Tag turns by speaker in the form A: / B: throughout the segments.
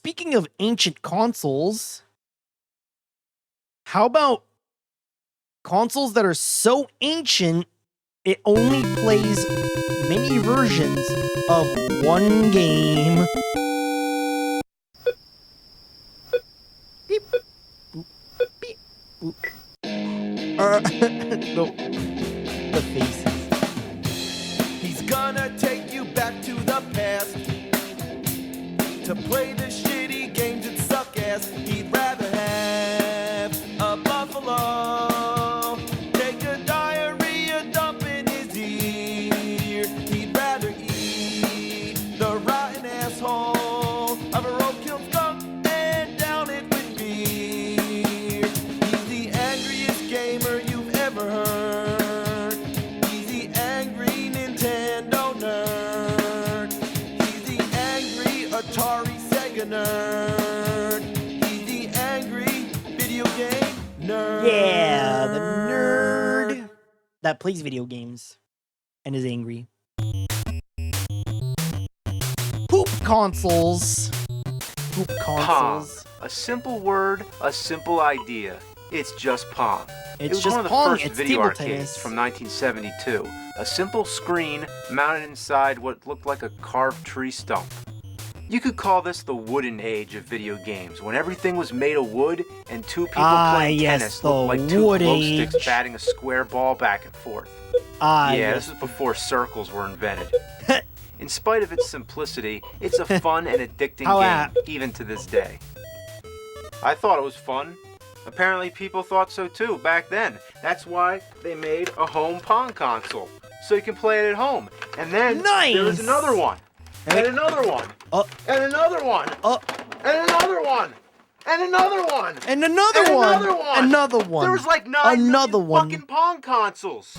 A: speaking of ancient consoles, how about consoles that are so ancient it only plays mini versions of one game? Beep, boop, beep, boop. The faces.
B: He's gonna take you back to the past to play the shitty games that suck ass. He'd rather have a buffalo take a diarrhea dump in his ear. He'd rather eat the rotten asshole of a roadkill skunk and down it with beer. He's the angriest gamer you've ever heard. He's the angry Nintendo nerd. He's the angry Atari Sega nerd. He's the angry video game nerd.
A: Yeah, the nerd that plays video games and is angry. Poop consoles. Poop consoles.
C: Pong. A simple word, a simple idea. It's just Pong.
A: It's
C: It was
A: just
C: one of the
A: Pong.
C: first
A: It's
C: video
A: table
C: arcades
A: tennis.
C: from 1972. A simple screen mounted inside what looked like a carved tree stump. You could call this the wooden age of video games, when everything was made of wood and two people playing
A: yes,
C: tennis
A: the
C: looked like two
A: wood
C: glow
A: age.
C: sticks batting a square ball back and forth. Yeah,
A: Yes.
C: this was before circles were invented. In spite of its simplicity, it's a fun and addicting
A: How
C: game,
A: apt.
C: even to this day. I thought it was fun. Apparently people thought so too back then. That's why they made a home Pong console, so you can play it at home. And then there was
A: Nice.
C: another one, and another one, and another one, and another one, and another one,
A: And another
C: and
A: one.
C: another one.
A: Another one.
C: There was like 9
A: Another
C: million
A: one.
C: fucking Pong consoles.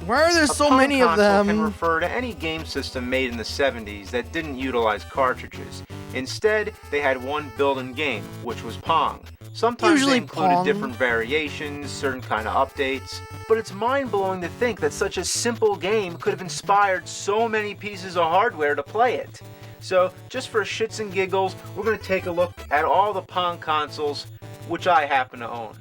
A: Why are there
C: A
A: so
C: Pong
A: many of
C: console can
A: them?
C: refer to any game system made in the 70s that didn't utilize cartridges. Instead, they had one built-in game, which was Pong. Sometimes
A: Usually
C: they included
A: Pong.
C: different variations, certain kind of updates, but it's mind-blowing to think that such a simple game could have inspired so many pieces of hardware to play it. So, just for shits and giggles, we're going to take a look at all the Pong consoles, which I happen to own.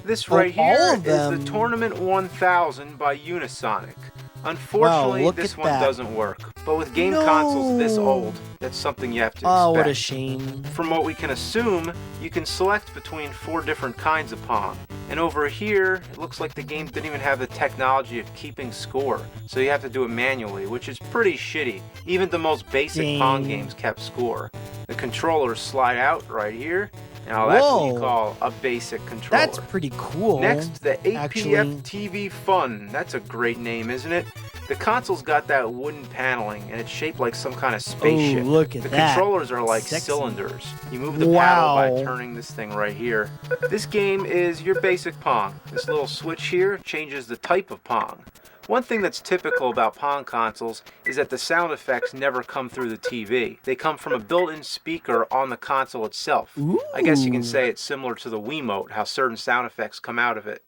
C: This right
A: all
C: here
A: of
C: is
A: them?
C: the Tournament 1000 by Unisonic. Unfortunately,
A: look
C: this
A: at
C: one
A: that.
C: doesn't work. But with game
A: No.
C: consoles this old, that's something you have to expect.
A: Oh, what a shame.
C: From what we can assume, you can select between 4 different kinds of Pong. And over here, it looks like the game didn't even have the technology of keeping score. So you have to do it manually, which is pretty shitty. Even the most basic Pong
A: Dang.
C: games kept score. The controllers slide out right here. Now that's what you
A: Whoa.
C: call a basic controller.
A: That's pretty cool.
C: Next, the
A: actually.
C: APF TV Fun. That's a great name, isn't it? The console's got that wooden paneling, and it's shaped like some kind of spaceship.
A: Oh, look at
C: the
A: that.
C: controllers are like
A: Sexy.
C: cylinders. You move the paddle by
A: Wow.
C: turning this thing right here. This game is your basic Pong. This little switch here changes the type of Pong. One thing that's typical about Pong consoles is that the sound effects never come through the TV. They come from a built-in speaker on the console itself. I guess you can
A: Ooh.
C: say it's similar to the Wiimote, how certain sound effects come out of it.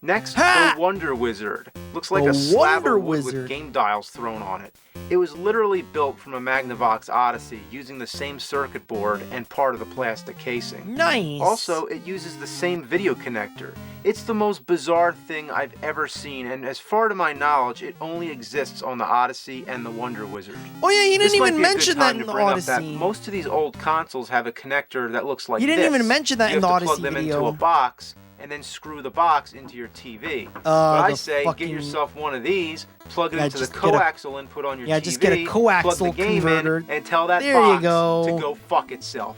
C: Next,
A: Ha!
C: the Wonder Wizard. Looks like
A: The
C: a slab
A: Wonder
C: of wood
A: Wizard.
C: with game dials thrown on it. It was literally built from a Magnavox Odyssey using the same circuit board and part of the plastic casing.
A: Nice.
C: Also, it uses the same video connector. It's the most bizarre thing I've ever seen, and as far to my knowledge, it only exists on the Odyssey and the Wonder Wizard.
A: Oh yeah, you
C: This
A: didn't
C: might
A: even
C: be a good
A: mention that
C: time
A: in
C: to
A: the
C: bring up
A: Odyssey.
C: that most of these old consoles have a connector that looks like
A: You didn't
C: this.
A: even mention that
C: You
A: in the
C: have to
A: Odyssey
C: plug them
A: video.
C: into a box and then screw the box into your TV. But I
A: the
C: say,
A: fucking-
C: get yourself one of these, plug it
A: Yeah,
C: into the
A: just get a-
C: coaxial input on your
A: Yeah,
C: TV,
A: just get a
C: plug the
A: coaxial
C: game
A: converter.
C: in, and tell that
A: There you
C: box
A: go.
C: to go fuck itself.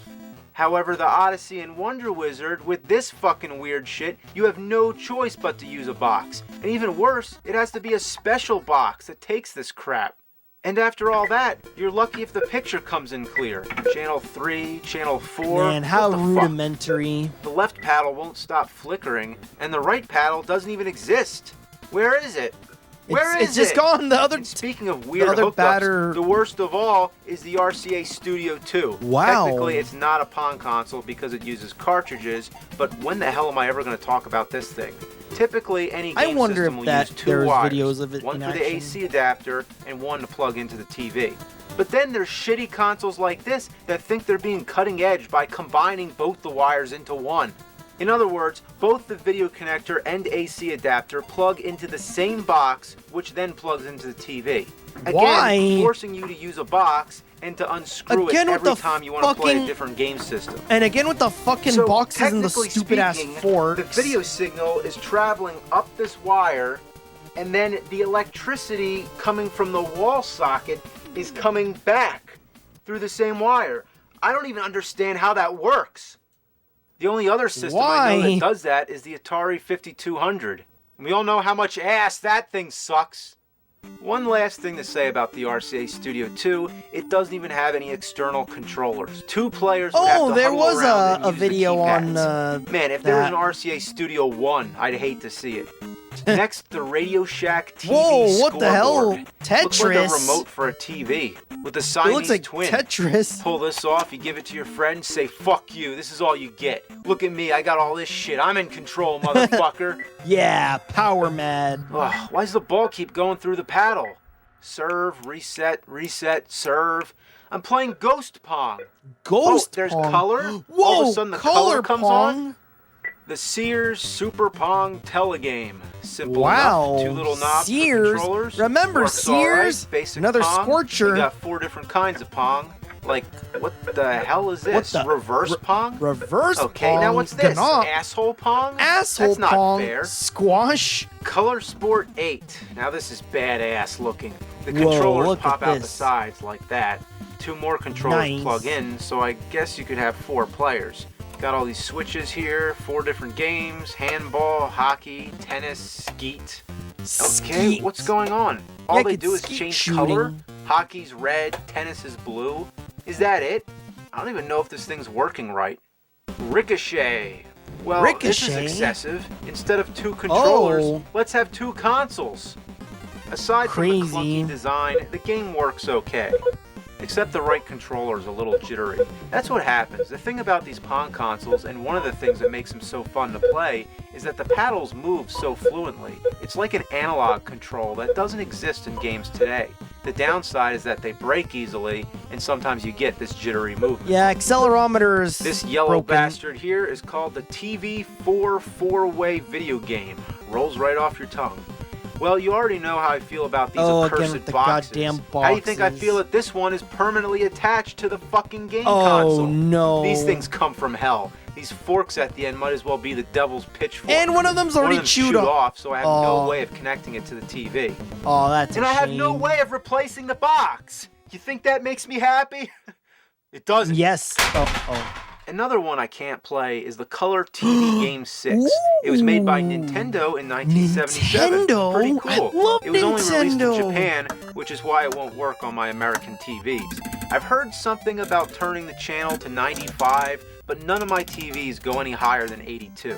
C: However, the Odyssey and Wonder Wizard, with this fucking weird shit, you have no choice but to use a box. And even worse, it has to be a special box that takes this crap. And after all that, you're lucky if the picture comes in clear. Channel 3, Channel 4.
A: Man, how
C: what the fuck?
A: rudimentary.
C: The left paddle won't stop flickering, and the right paddle doesn't even exist. Where is it? Where is
A: It's just
C: it?
A: gone. The other
C: And speaking of weird
A: other
C: hookups,
A: batter-
C: the worst of all is the RCA Studio 2.
A: Wow.
C: Technically, it's not a Pong console because it uses cartridges, but when the hell am I ever going to talk about this thing? Typically, any
A: I
C: game
A: wonder
C: system
A: if
C: will
A: that
C: use 2
A: there's
C: wires,
A: videos of it
C: one
A: in
C: for the
A: action.
C: AC adapter and one to plug into the TV. But then there's shitty consoles like this that think they're being cutting edge by combining both the wires into one. In other words, both the video connector and AC adapter plug into the same box, which then plugs into the TV. Again,
A: Why?
C: forcing you to use a box and to unscrew
A: Again
C: it
A: with
C: every
A: the
C: time you want to play a
A: fucking-
C: different game system.
A: And again with the fucking
C: So,
A: boxes and the
C: technically
A: stupid-ass
C: speaking,
A: forks.
C: The video signal is traveling up this wire, and then the electricity coming from the wall socket is coming back through the same wire. I don't even understand how that works. The only other system I know
A: Why?
C: that does that is the Atari 5200. And we all know how much ass that thing sucks. One last thing to say about the RCA Studio 2, it doesn't even have any external controllers. Two players would have to
A: there
C: huddle
A: was
C: around and
A: a
C: use the
A: video on
C: keypads. Man, if there was
A: that.
C: an RCA Studio 1, I'd hate to see it. Next, the Radio Shack TV
A: Whoa, what the hell?
C: scoreboard. Looks like a
A: Tetris.
C: remote for a TV with a
A: It
C: Siamese
A: looks like
C: twin.
A: Tetris.
C: Pull this off, you give it to your friend, say, fuck you, this is all you get. Look at me, I got all this shit. I'm in control, motherfucker.
A: Yeah, power mad.
C: Ugh, why does the ball keep going through the paddle? Serve, reset, reset, serve. I'm playing Ghost Pong.
A: Ghost
C: there's
A: Pong.
C: color?
A: Whoa,
C: All of a sudden the color comes
A: Pong.
C: on? The Sears Super Pong telegame. Simple
A: Wow.
C: enough. Two little knobs for
A: Sears.
C: controllers.
A: Remember
C: Works all right.
A: Sears?
C: Basic
A: Another
C: Pong.
A: scorcher.
C: We got 4 different kinds of Pong. Like, what the hell is this?
A: What the-
C: Reverse Pong?
A: Reverse
C: Okay,
A: Pong.
C: now what's this?
A: Ganock.
C: Asshole Pong?
A: Asshole
C: That's not
A: Pong.
C: fair.
A: Squash.
C: Color Sport 8. Now this is badass looking. The
A: Whoa,
C: controllers
A: look
C: pop
A: at
C: out the
A: this.
C: sides like that. 2 more controllers
A: Nice.
C: plug in, so I guess you could have 4 players. Got all these switches here, 4 different games: handball, hockey, tennis, skeet. Okay,
A: Skeet.
C: what's going on? All
A: Yeah,
C: they
A: it's
C: do is
A: skeet
C: change color.
A: shooting.
C: Hockey's red, tennis is blue. Is that it? I don't even know if this thing's working right. Ricochet. Well, this is
A: Ricochet?
C: excessive. Instead of 2 controllers,
A: Oh.
C: let's have 2 consoles. Aside from the
A: Crazy.
C: clunky design, the game works okay. Except the right controller is a little jittery. That's what happens. The thing about these Pong consoles, and one of the things that makes them so fun to play, is that the paddles move so fluently. It's like an analog control that doesn't exist in games today. The downside is that they break easily, and sometimes you get this jittery movement.
A: Yeah, accelerometers.
C: This yellow
A: broken.
C: bastard here is called the TV4 4-way video game. Rolls right off your tongue. Well, you already know how I feel about these
A: Oh, again
C: accursed
A: with the
C: boxes.
A: goddamn
C: How do you think I
A: boxes.
C: feel that this one is permanently attached to the fucking game
A: Oh
C: console?
A: no.
C: These things come from hell. These forks at the end might as well be the devil's pitchfork.
A: And one of them's already
C: them's
A: chewed off.
C: off, so I have no
A: Oh.
C: way of connecting it to the TV.
A: Oh, that's
C: And
A: a
C: I have
A: shame.
C: no way of replacing the box. You think that makes me happy? It doesn't.
A: Yes. Oh.
C: Another one I can't play is the Color TV Game 6. It was made by
A: Ooh.
C: Nintendo in 1977.
A: Nintendo?
C: Pretty
A: I
C: cool.
A: love
C: It was only released in
A: Nintendo.
C: Japan, which is why it won't work on my American TVs. I've heard something about turning the channel to 95, but none of my TVs go any higher than 82.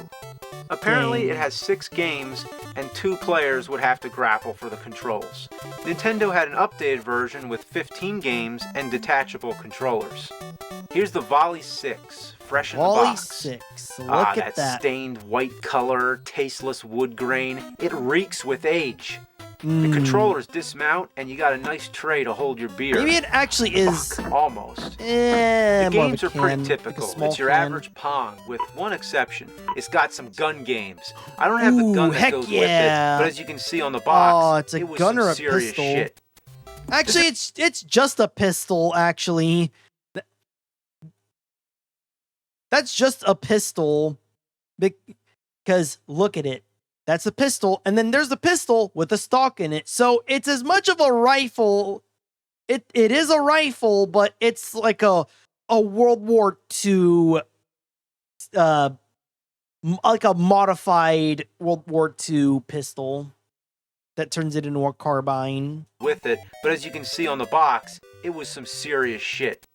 C: Apparently,
A: Dang.
C: it has 6 games, and 2 players would have to grapple for the controls. Nintendo had an updated version with 15 games and detachable controllers. Here's the Volley 6, fresh in the
A: Volley
C: box.
A: 6. Look
C: Ah,
A: at
C: that
A: that.
C: stained white color, tasteless wood grain. It reeks with age. The
A: Mm.
C: controllers dismount, and you got a nice tray to hold your beer.
A: Maybe it actually is.
C: Fuck, almost.
A: The
C: The games are pretty typical.
A: Like a small
C: It's your
A: can.
C: average Pong, with one exception. It's got some gun games. I don't have the
A: Ooh,
C: gun that
A: heck
C: goes
A: yeah.
C: with it, but as you can see on the box,
A: Oh, it's a
C: it was
A: gun
C: some
A: or a
C: serious
A: pistol.
C: shit.
A: Actually, it's just a pistol. Actually, that's just a pistol. Because look at it. That's a pistol, and then there's a pistol with a stock in it. So it's as much of a rifle. It is a rifle, but it's like a World War II, like a modified World War II pistol that turns it into a carbine.
C: With it, but as you can see on the box, it was some serious shit.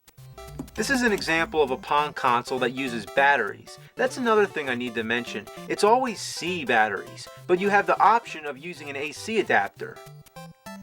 C: This is an example of a Pong console that uses batteries. That's another thing I need to mention. It's always C batteries, but you have the option of using an AC adapter.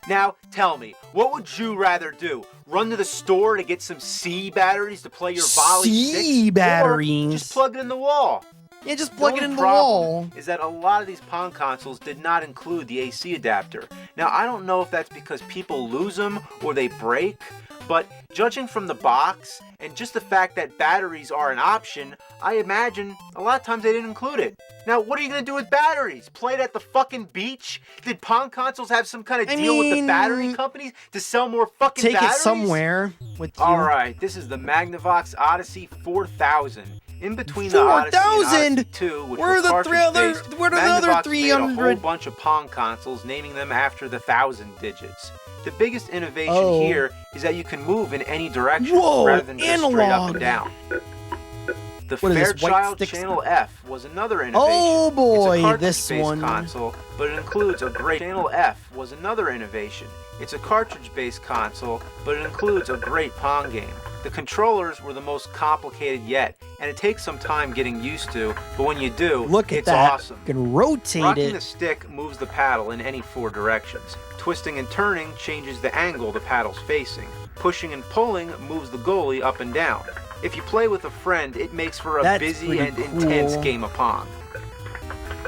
C: Now, tell me, what would you rather do? Run to the store to get some C batteries to play your Volley 6?
A: C batteries?
C: Or just plug it in the wall?
A: Yeah, just plug it
C: only
A: in the
C: problem
A: wall.
C: is that a lot of these Pong consoles did not include the AC adapter. Now, I don't know if that's because people lose them or they break, But judging from the box and just the fact that batteries are an option, I imagine a lot of times they didn't include it. Now, what are you going to do with batteries? Play it at the fucking beach? Did Pong consoles have some kind of deal with the battery companies to sell more fucking
A: take
C: batteries?
A: it somewhere with you.
C: All right, this is the Magnavox Odyssey 4000. In between
A: 4,000?
C: the Odyssey and Odyssey 2, which
A: Where are
C: were
A: the three other?
C: cartridge-based,
A: Where are the other
C: Magnavox
A: 300?
C: made a whole bunch of Pong consoles, naming them after the 1,000 digits. The biggest innovation here is that you can move in any direction rather than just straight up and down. The Fairchild Channel F was another innovation.
A: Oh boy,
C: it's a
A: this one.
C: console, but it includes a great Channel F was another innovation. It's a cartridge-based console, but it includes a great Pong game. The controllers were the most complicated yet, and it takes some time getting used to, but when you do,
A: Look at
C: it's
A: that.
C: awesome.
A: You can rotate
C: Rocking
A: it.
C: the stick moves the paddle in any 4 directions. Twisting and turning changes the angle the paddle's facing. Pushing and pulling moves the goalie up and down. If you play with a friend, it makes for a busy and intense game of Pong.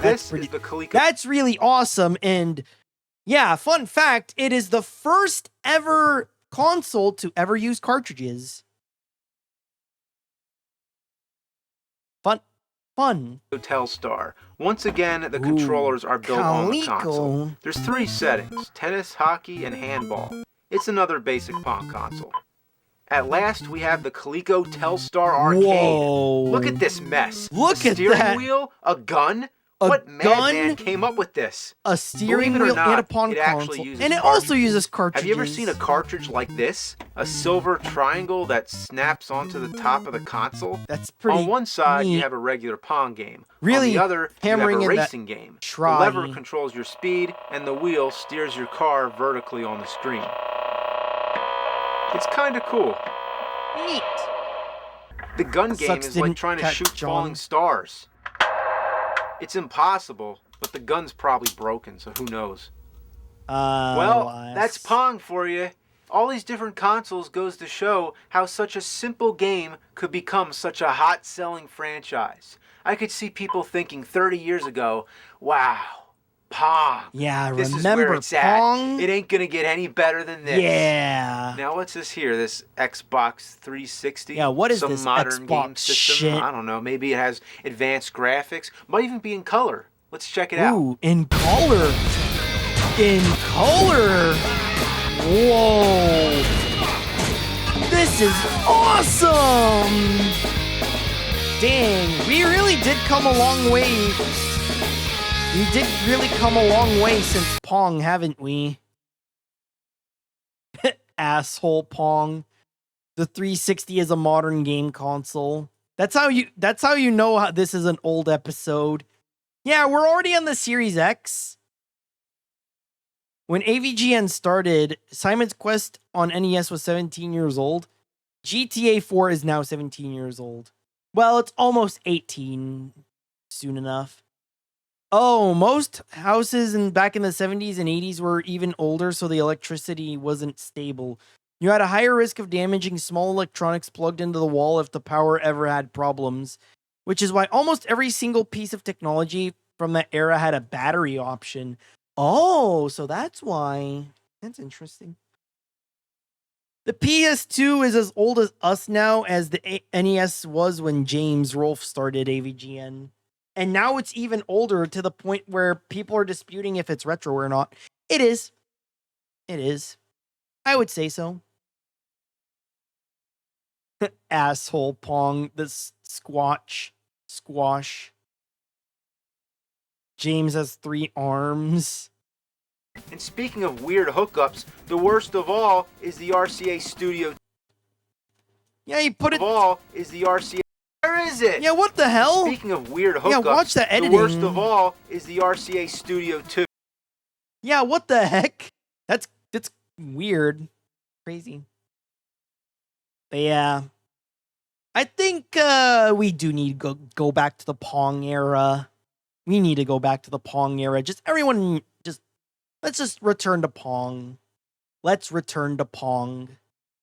C: This is the Coleco.
A: That's really awesome. And yeah, fun fact, it is the first ever console to ever use cartridges. Fun.
C: Telstar. Once again, the controllers are built on the console.
A: Coleco.
C: There's 3 settings: tennis, hockey, and handball. It's another basic Pong console. At last, we have the Coleco Telstar Arcade.
A: Whoa.
C: Look at this mess.
A: Look
C: a
A: at
C: steering
A: that.
C: wheel, a gun.
A: A
C: What
A: gun?
C: madman came up with this?
A: A steering
C: Believe it or
A: wheel
C: not,
A: and a Pong
C: it actually
A: console.
C: uses
A: And it
C: cartridges.
A: also uses cartridges.
C: Have you ever seen a cartridge like this? A silver triangle that snaps onto the top of the console?
A: That's pretty
C: On one side, you
A: neat.
C: have a regular Pong game.
A: Really
C: On the other,
A: hammering
C: you have
A: in
C: a
A: that
C: racing game. The
A: try.
C: lever controls your speed, and the wheel steers your car vertically on the screen. It's kind of cool.
A: Neat.
C: The gun game
A: Sucks
C: is like
A: didn't
C: trying to
A: catch
C: shoot
A: John.
C: falling stars. It's impossible, but the gun's probably broken, so who knows? Well, that's Pong for you. All these different consoles goes to show how such a simple game could become such a hot-selling franchise. I could see people thinking 30 years ago, wow, Pong.
A: Yeah,
C: This
A: remember
C: is where it's
A: Pong?
C: at. It ain't gonna get any better than this.
A: Yeah.
C: Now what's this here? This Xbox 360?
A: Yeah, what is
C: Some
A: this
C: modern game
A: Xbox
C: system?
A: shit?
C: I don't know. Maybe it has advanced graphics. Might even be in color. Let's check it out.
A: Ooh, in color. In color. Whoa. This is awesome. Dang, we really did come a long way. We did really come a long way since Pong, haven't we? Asshole Pong. The 360 is a modern game console. That's how you know how this is an old episode. Yeah, we're already on the Series X. When AVGN started, Simon's Quest on NES was 17 years old. GTA 4 is now 17 years old. Well, it's almost 18 soon enough. Oh, most houses back in the 70s and 80s were even older, so the electricity wasn't stable. You had a higher risk of damaging small electronics plugged into the wall if the power ever had problems, which is why almost every single piece of technology from that era had a battery option. Oh, so that's why. That's interesting. The PS2 is as old as us now as the NES was when James Rolfe started AVGN. And now it's even older to the point where people are disputing if it's retro or not. It is. It is. I would say so. Asshole Pong, this squash. James has 3 arms.
C: And speaking of weird hookups, the worst of all is the RCA Studio.
A: Yeah, you put it.
C: Of all is the RCA. Where is it?
A: Yeah, what the hell?
C: Speaking of weird hookups,
A: Yeah, watch that editing.
C: the worst of all is the RCA Studio 2.
A: Yeah, what the heck? That's weird. Crazy. But yeah. I think we do need to go back to the Pong era. We need to go back to the Pong era. Let's just return to Pong. Let's return to Pong.